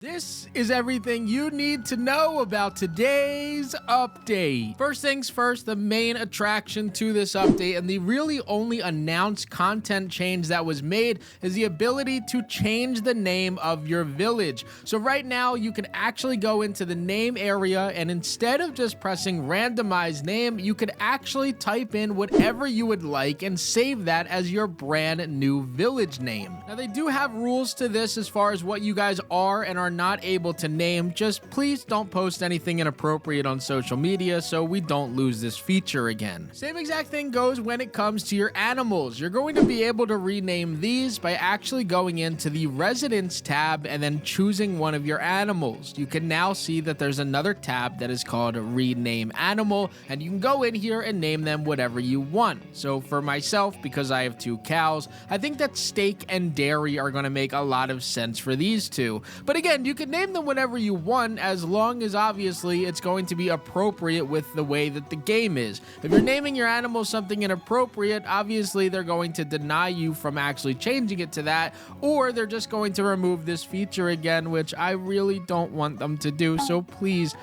This is everything you need to know about today's update. First things first, the main attraction to this update and the really only announced content change that was made is the ability to change the name of your village. So right now you can actually go into the name area and instead of just pressing randomize name, you could actually type in whatever you would like and save that as your brand new village name. Now they do have rules to this as far as what you guys are and are not able to name. Just please don't post anything inappropriate on social media so we don't lose this feature again. Same exact thing goes when it comes to your animals. You're going to be able to rename these by actually going into the residence tab and then choosing one of your animals. You can now see that there's another tab that is called rename animal, and you can go in here and name them whatever you want. So for myself, because I have 2 cows, I think that steak and dairy are going to make a lot of sense for these two. But again, you can name them whatever you want as long as obviously it's going to be appropriate with the way that the game is. If you're naming your animal something inappropriate, obviously they're going to deny you from actually changing it to that, or they're just going to remove this feature again, which I really don't want them to do. So please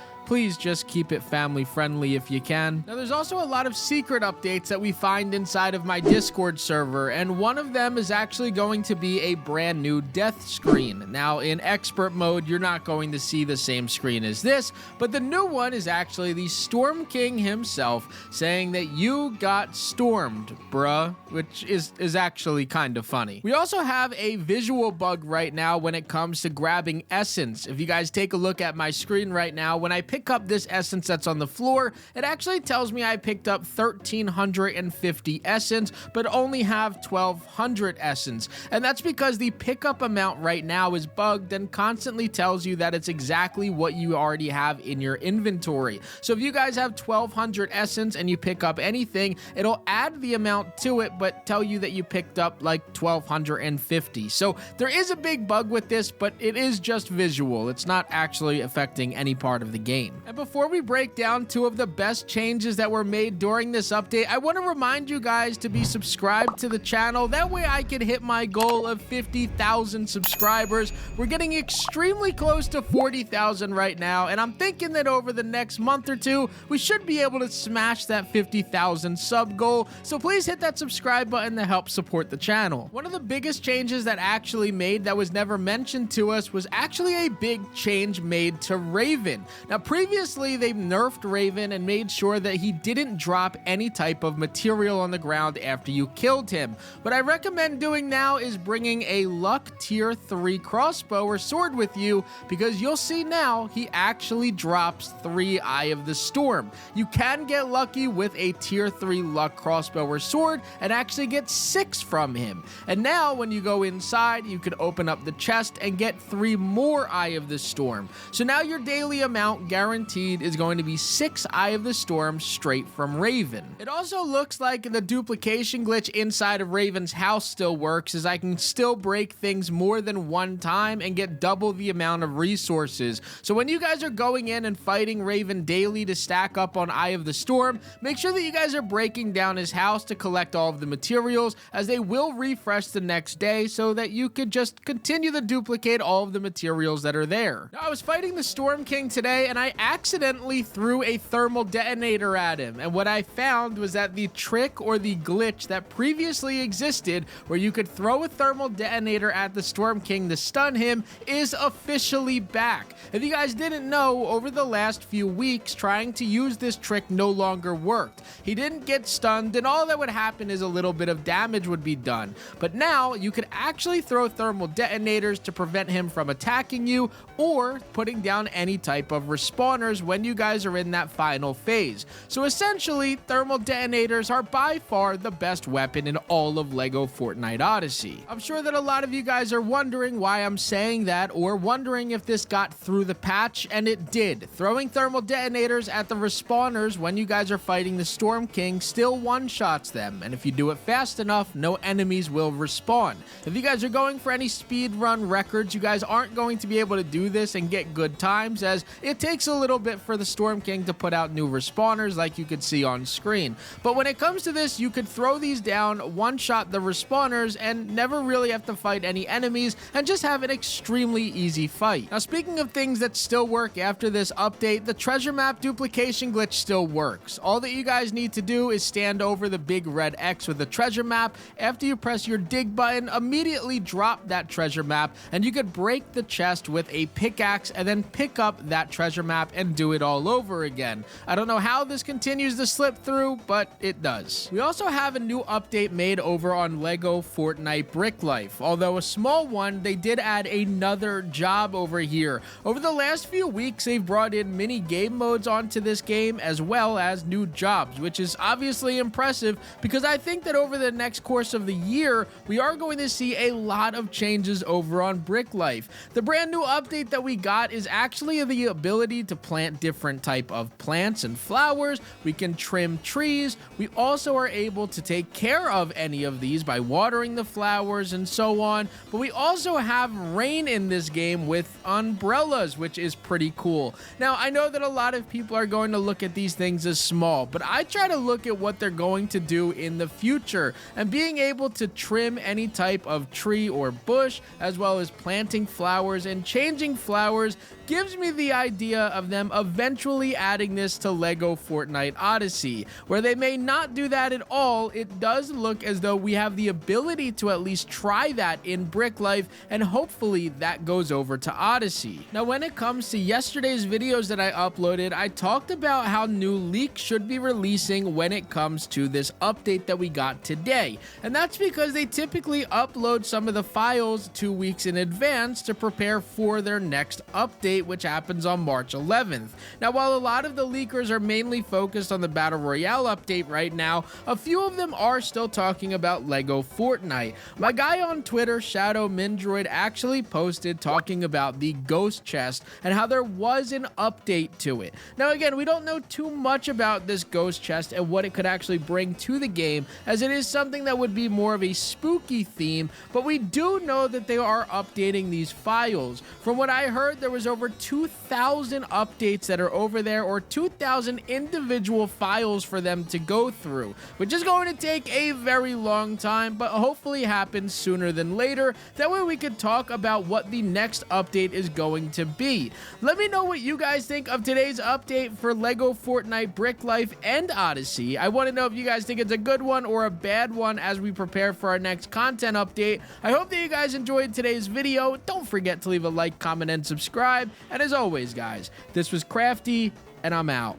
just keep it family friendly if you can. Now there's also a lot of secret updates that we find inside of my Discord server, and one of them is actually going to be a brand new death screen. Now in expert mode, you're not going to see the same screen as this, but the new one is actually the Storm King himself saying that you got stormed, bruh, which is actually kind of funny. We also have a visual bug right now when it comes to grabbing essence. If you guys take a look at my screen right now, when I pick up this essence that's on the floor, it actually tells me I picked up 1,350 essence, but only have 1,200 essence. And that's because the pickup amount right now is bugged and constantly tells you that it's exactly what you already have in your inventory. So if you guys have 1,200 essence and you pick up anything, it'll add the amount to it, but tell you that you picked up like 1,250. So there is a big bug with this, but it is just visual. It's not actually affecting any part of the game. And before we break down 2 of the best changes that were made during this update, I want to remind you guys to be subscribed to the channel. That way I can hit my goal of 50,000 subscribers. We're getting extremely close to 40,000 right now, and I'm thinking that over the next month or 2, we should be able to smash that 50,000 sub goal. So please hit that subscribe button to help support the channel. One of the biggest changes that actually made that was never mentioned to us was actually a big change made to Raven. Now, previously, they nerfed Raven and made sure that he didn't drop any type of material on the ground after you killed him. What I recommend doing now is bringing a luck tier 3 crossbow or sword with you, because you'll see now he actually drops 3 Eye of the Storm. You can get lucky with a tier 3 luck crossbow or sword and actually get 6 from him. And now when you go inside, you can open up the chest and get 3 more Eye of the Storm. So now your daily amount guaranteed is going to be 6 Eye of the Storm straight from Raven. It also looks like the duplication glitch inside of Raven's house still works, as I can still break things more than 1 time and get double the amount of resources. So when you guys are going in and fighting Raven daily to stack up on Eye of the Storm, make sure that you guys are breaking down his house to collect all of the materials, as they will refresh the next day so that you could just continue to duplicate all of the materials that are there. Now, I was fighting the Storm King today and I accidentally threw a thermal detonator at him, and what I found was that the trick or the glitch that previously existed where you could throw a thermal detonator at the Storm King to stun him is officially back. If you guys didn't know, over the last few weeks trying to use this trick no longer worked. He didn't get stunned and all that would happen is a little bit of damage would be done, but now you could actually throw thermal detonators to prevent him from attacking you or putting down any type of respawners when you guys are in that final phase. So essentially, thermal detonators are by far the best weapon in all of LEGO Fortnite Odyssey. I'm sure that a lot of you guys are wondering why I'm saying that, or wondering if this got through the patch, and it did. Throwing thermal detonators at the respawners when you guys are fighting the Storm King still one-shots them, and if you do it fast enough, no enemies will respawn. If you guys are going for any speedrun records, you guys aren't going to be able to do this and get good times, as it takes takes a little bit for the Storm King to put out new respawners like you could see on screen. But when it comes to this, you could throw these down, one-shot the respawners, and never really have to fight any enemies and just have an extremely easy fight. Now, speaking of things that still work after this update, the treasure map duplication glitch still works. All that you guys need to do is stand over the big red X with the treasure map. After you press your dig button, immediately drop that treasure map, and you could break the chest with a pickaxe and then pick up that treasure map and do it all over again. I don't know how this continues to slip through, but it does. We also have a new update made over on LEGO Fortnite Brick Life. Although a small one, they did add another job over here. Over the last few weeks, they've brought in mini game modes onto this game as well as new jobs, which is obviously impressive because I think that over the next course of the year, we are going to see a lot of changes over on Brick Life. The brand new update that we got is actually the ability to plant different type of plants and flowers. We can trim trees. We also are able to take care of any of these by watering the flowers and so on. But we also have rain in this game with umbrellas, which is pretty cool. Now, I know that a lot of people are going to look at these things as small, but I try to look at what they're going to do in the future, and being able to trim any type of tree or bush, as well as planting flowers and changing flowers, gives me the idea of them eventually adding this to LEGO Fortnite Odyssey. Where they may not do that at all, it does look as though we have the ability to at least try that in Brick Life, and hopefully that goes over to Odyssey. Now, when it comes to yesterday's videos that I uploaded, I talked about how new leaks should be releasing when it comes to this update that we got today. And that's because they typically upload some of the files 2 weeks in advance to prepare for their next update, which happens on March 11th. Now, while a lot of the leakers are mainly focused on the Battle Royale update right now, a few of them are still talking about LEGO Fortnite. My guy on Twitter, Shadow Mindroid, actually posted talking about the ghost chest and how there was an update to it. Now, again, we don't know too much about this ghost chest and what it could actually bring to the game, as it is something that would be more of a spooky theme, but we do know that they are updating these files. From what I heard, there was over 2,000 updates that are over there, or 2,000 individual files for them to go through, which is going to take a very long time, but hopefully happens sooner than later. That way we could talk about what the next update is going to be. Let me know what you guys think of today's update for LEGO Fortnite Brick Life and Odyssey. I want to know if you guys think it's a good one or a bad one as we prepare for our next content update. I hope that you guys enjoyed today's video. Don't forget to leave a like, comment, and subscribe. And as always, guys, this was Crafty, and I'm out.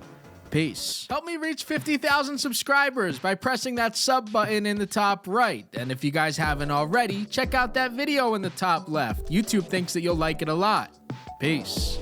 Peace. Help me reach 50,000 subscribers by pressing that sub button in the top right. And if you guys haven't already, check out that video in the top left. YouTube thinks that you'll like it a lot. Peace.